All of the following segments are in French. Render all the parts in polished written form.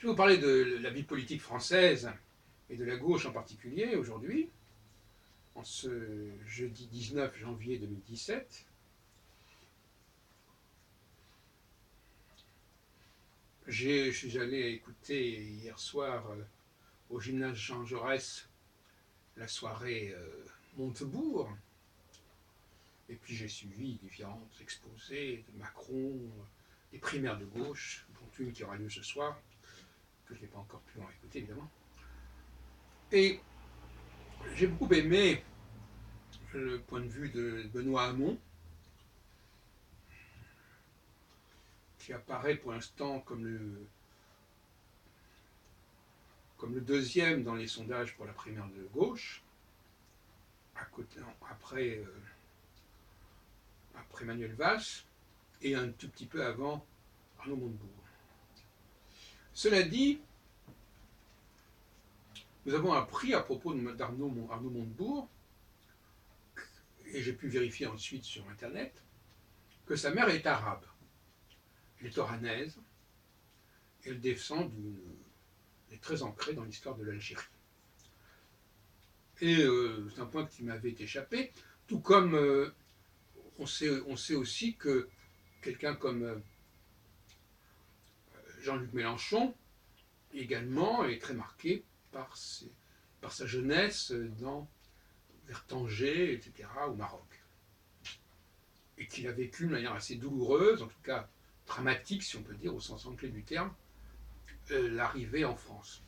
Je vais vous parler de la vie politique française et de la gauche en particulier aujourd'hui, en ce jeudi 19 janvier 2017. Je suis allé écouter hier soir au gymnase Jean Jaurès la soirée Montebourg, et puis j'ai suivi différents exposés de Macron, des primaires de gauche, dont une qui aura lieu ce soir, que je n'ai pas encore pu en écouter évidemment. Et j'ai beaucoup aimé le point de vue de Benoît Hamon, qui apparaît pour l'instant comme le deuxième dans les sondages pour la primaire de gauche, après Manuel Valls, et un tout petit peu avant Arnaud Montebourg. Cela dit, nous avons appris à propos d'Arnaud Montebourg, et j'ai pu vérifier ensuite sur Internet, que sa mère est arabe. Elle est oranaise, et elle descend elle est très ancrée dans l'histoire de l'Algérie. Et c'est un point qui m'avait échappé, tout comme on sait aussi que quelqu'un comme Jean-Luc Mélenchon également est très marqué par sa jeunesse vers Tanger, etc., au Maroc. Et qu'il a vécu de manière assez douloureuse, en tout cas dramatique, si on peut dire, au sens anglais du terme, l'arrivée en France.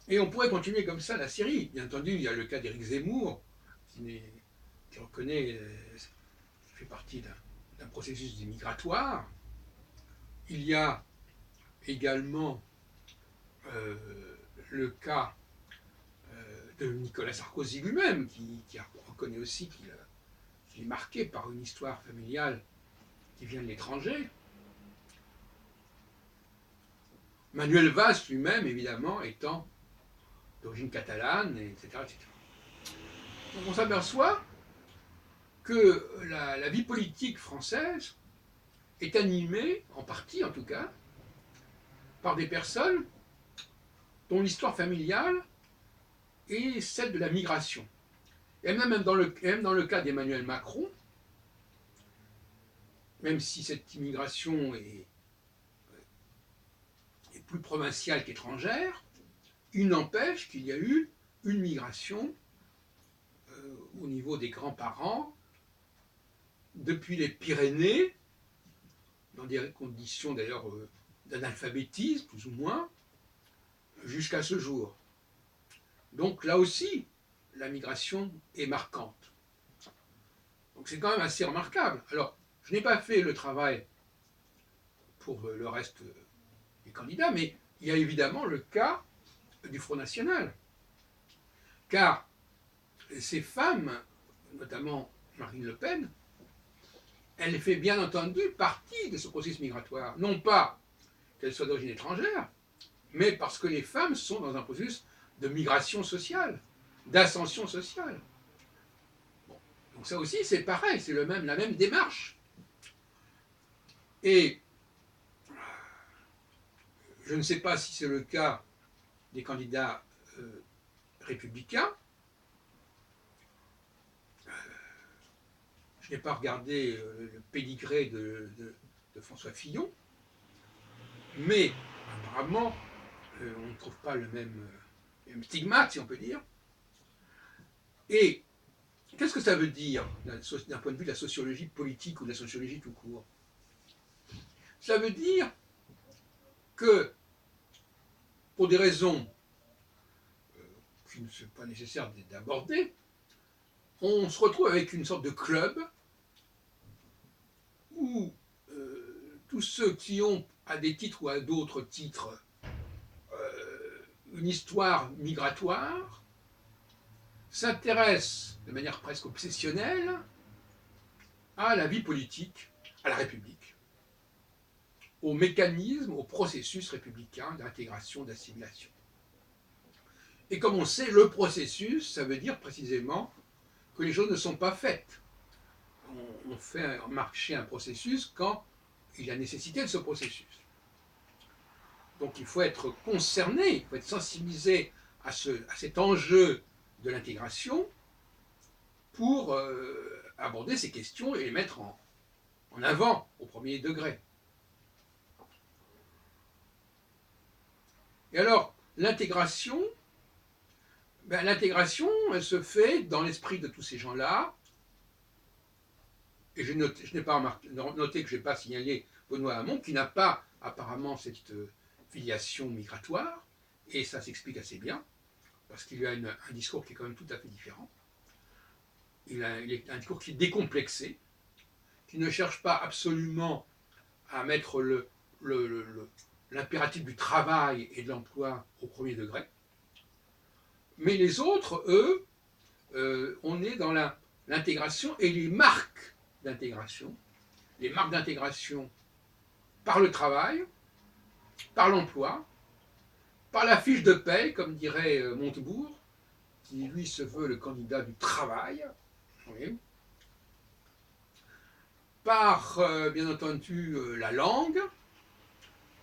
Et on pourrait continuer comme ça la série. Bien entendu, il y a le cas d'Éric Zemmour, qui reconnaît, qui fait partie d'un processus migratoire. Il y a également le cas de Nicolas Sarkozy lui-même, qui reconnaît aussi qu'il est marqué par une histoire familiale qui vient de l'étranger. Manuel Valls lui-même, évidemment, étant d'origine catalane, etc., etc. Donc on s'aperçoit que la vie politique française est animée, en partie en tout cas, par des personnes dont l'histoire familiale est celle de la migration. Et même dans le cas d'Emmanuel Macron, même si cette immigration est plus provinciale qu'étrangère, il n'empêche qu'il y a eu une migration au niveau des grands-parents depuis les Pyrénées, dans des conditions d'ailleurs d'analphabétisme, plus ou moins, jusqu'à ce jour. Donc là aussi, la migration est marquante. Donc c'est quand même assez remarquable. Alors, je n'ai pas fait le travail pour le reste des candidats, mais il y a évidemment le cas du Front National. Car ces femmes, notamment Marine Le Pen, elle fait bien entendu partie de ce processus migratoire. Non pas qu'elles soient d'origine étrangère, mais parce que les femmes sont dans un processus de migration sociale, d'ascension sociale. Bon. Donc ça aussi, c'est pareil, c'est la même démarche. Et je ne sais pas si c'est le cas des candidats républicains. Je n'ai pas regardé le pédigré de François Fillon, mais apparemment, on ne trouve pas le même stigmate, si on peut dire. Et qu'est-ce que ça veut dire d'un point de vue de la sociologie politique ou de la sociologie tout court? Ça veut dire que, pour des raisons qui ne sont pas nécessaires d'aborder, on se retrouve avec une sorte de club où tous ceux qui ont, à des titres ou à d'autres titres, une histoire migratoire, s'intéressent de manière presque obsessionnelle à la vie politique, à la République, au mécanisme, au processus républicain d'intégration, d'assimilation. Et comme on sait, le processus, ça veut dire précisément que les choses ne sont pas faites. On fait marcher un processus quand il y a nécessité de ce processus. Donc il faut être concerné, il faut être sensibilisé à cet enjeu de l'intégration pour aborder ces questions et les mettre en avant au premier degré. Et alors, l'intégration, l'intégration, elle se fait dans l'esprit de tous ces gens-là. Et je n'ai pas noté que je n'ai pas signalé Benoît Hamon, qui n'a pas apparemment cette filiation migratoire, et ça s'explique assez bien, parce qu'il a un discours qui est quand même tout à fait différent. Il est un discours qui est décomplexé, qui ne cherche pas absolument à mettre l'impératif du travail et de l'emploi au premier degré. Mais les autres, eux, on est dans l'intégration et les marques d'intégration. Les marques d'intégration par le travail, par l'emploi, par la fiche de paie, comme dirait Montebourg, qui lui se veut le candidat du travail, oui. Par, bien entendu, la langue,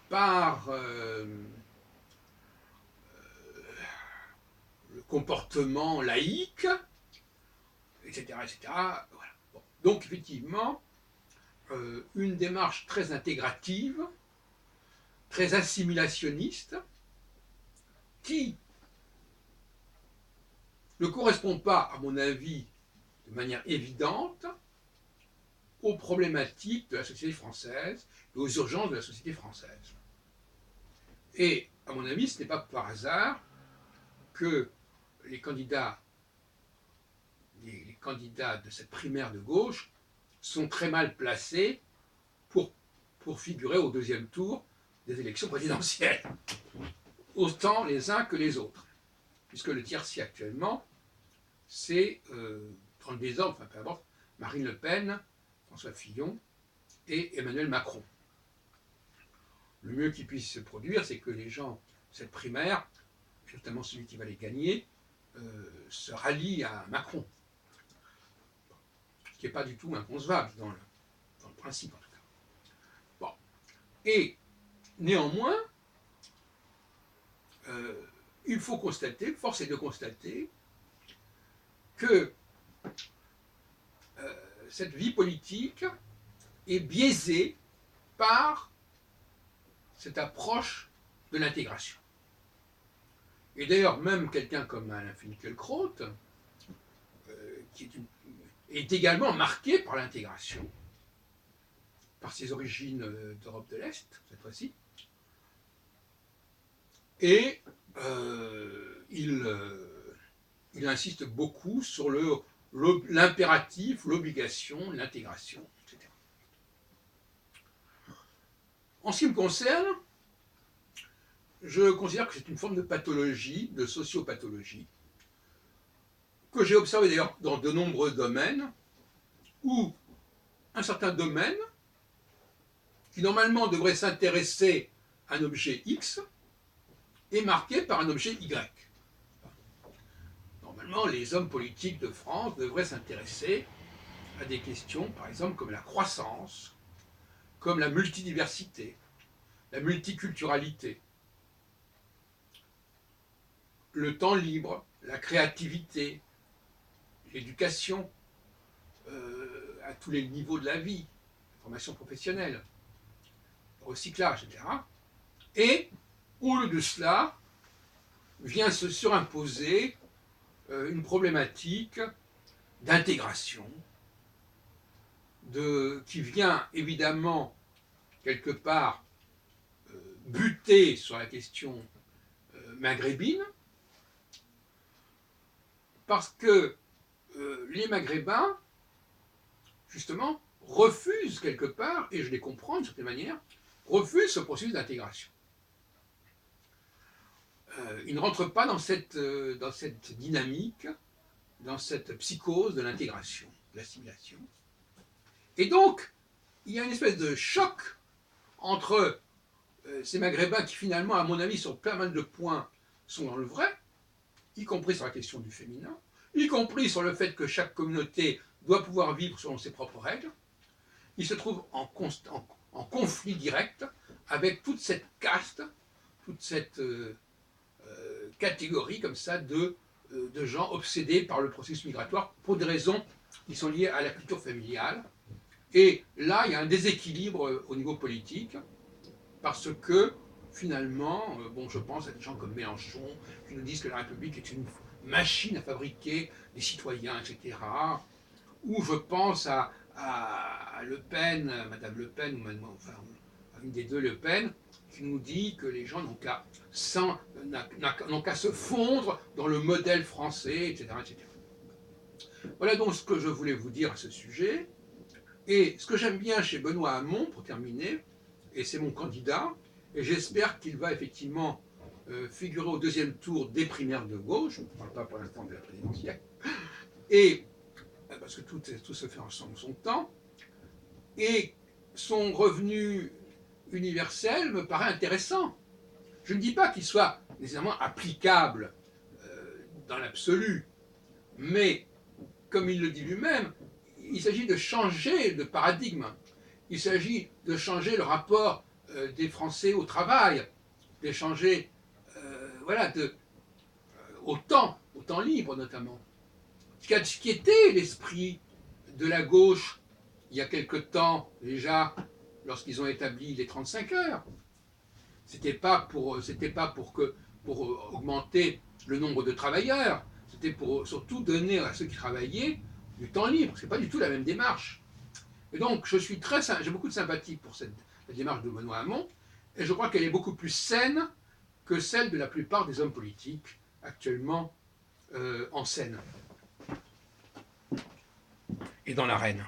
par le comportement laïque, etc. etc. Voilà. Bon. Donc, effectivement, une démarche très intégrative, très assimilationniste, qui ne correspond pas, à mon avis, de manière évidente, aux problématiques de la société française et aux urgences de la société française. Et, à mon avis, ce n'est pas par hasard que les candidats de cette primaire de gauche sont très mal placés pour figurer au deuxième tour des élections présidentielles, autant les uns que les autres. Puisque le tiercé actuellement, c'est, dans le désordre, enfin peu importe, Marine Le Pen, François Fillon et Emmanuel Macron. Le mieux qui puisse se produire, c'est que les gens de cette primaire, notamment celui qui va les gagner, se rallient à Macron. Ce qui n'est pas du tout inconcevable dans le principe, en tout cas. Bon. Et néanmoins, il faut constater, force est de constater, que cette vie politique est biaisée par cette approche de l'intégration. Et d'ailleurs, même quelqu'un comme Alain Finkielkraut, qui est également marqué par l'intégration, par ses origines d'Europe de l'Est, cette fois-ci, et il insiste beaucoup sur l'impératif, l'obligation, l'intégration, etc. En ce qui me concerne, je considère que c'est une forme de pathologie, de sociopathologie, que j'ai observé d'ailleurs dans de nombreux domaines, où un certain domaine, qui normalement devrait s'intéresser à un objet X, est marqué par un objet Y. Normalement, les hommes politiques de France devraient s'intéresser à des questions, par exemple, comme la croissance, comme la multidiversité, la multiculturalité, le temps libre, la créativité, l'éducation à tous les niveaux de la vie, la formation professionnelle, le recyclage, etc. Et, au lieu de cela, vient se surimposer une problématique d'intégration, qui vient évidemment quelque part buter sur la question maghrébine, parce que les Maghrébins, justement, refusent quelque part, et je les comprends d'une certaine manière, refusent ce processus d'intégration. Ils ne rentrent pas dans cette dynamique, dans cette psychose de l'intégration, de l'assimilation. Et donc, il y a une espèce de choc entre ces Maghrébins qui finalement, à mon avis, sur plein mal de points, sont dans le vrai, y compris sur la question du féminin, y compris sur le fait que chaque communauté doit pouvoir vivre selon ses propres règles. Ils se trouvent en conflit direct avec toute cette caste toute cette catégorie comme ça de gens obsédés par le processus migratoire pour des raisons qui sont liées à la culture familiale. Et là, il y a un déséquilibre au niveau politique, parce que finalement, bon, je pense à des gens comme Mélenchon, qui nous disent que la République est une machine à fabriquer des citoyens, etc. Ou je pense à Le Pen, Madame Le Pen, ou enfin, une des deux Le Pen, qui nous dit que les gens n'ont qu'à se fondre dans le modèle français, etc., etc. Voilà donc ce que je voulais vous dire à ce sujet. Et ce que j'aime bien chez Benoît Hamon, pour terminer, et c'est mon candidat, et j'espère qu'il va effectivement figurer au deuxième tour des primaires de gauche, je ne parle pas pour l'instant de la présidentielle, et parce que tout se fait en son temps, et son revenu universel me paraît intéressant. Je ne dis pas qu'il soit nécessairement applicable dans l'absolu, mais comme il le dit lui-même, il s'agit de changer de paradigme. Il s'agit de changer le rapport des Français au travail, de changer voilà, au temps libre notamment. Ce qui était l'esprit de la gauche il y a quelque temps déjà, lorsqu'ils ont établi les 35 heures. C'était pas pour augmenter le nombre de travailleurs, c'était pour surtout donner à ceux qui travaillaient du temps libre. C'est pas du tout la même démarche. Et donc, j'ai beaucoup de sympathie pour la démarche de Benoît Hamon, et je crois qu'elle est beaucoup plus saine que celle de la plupart des hommes politiques actuellement en scène et dans l'arène.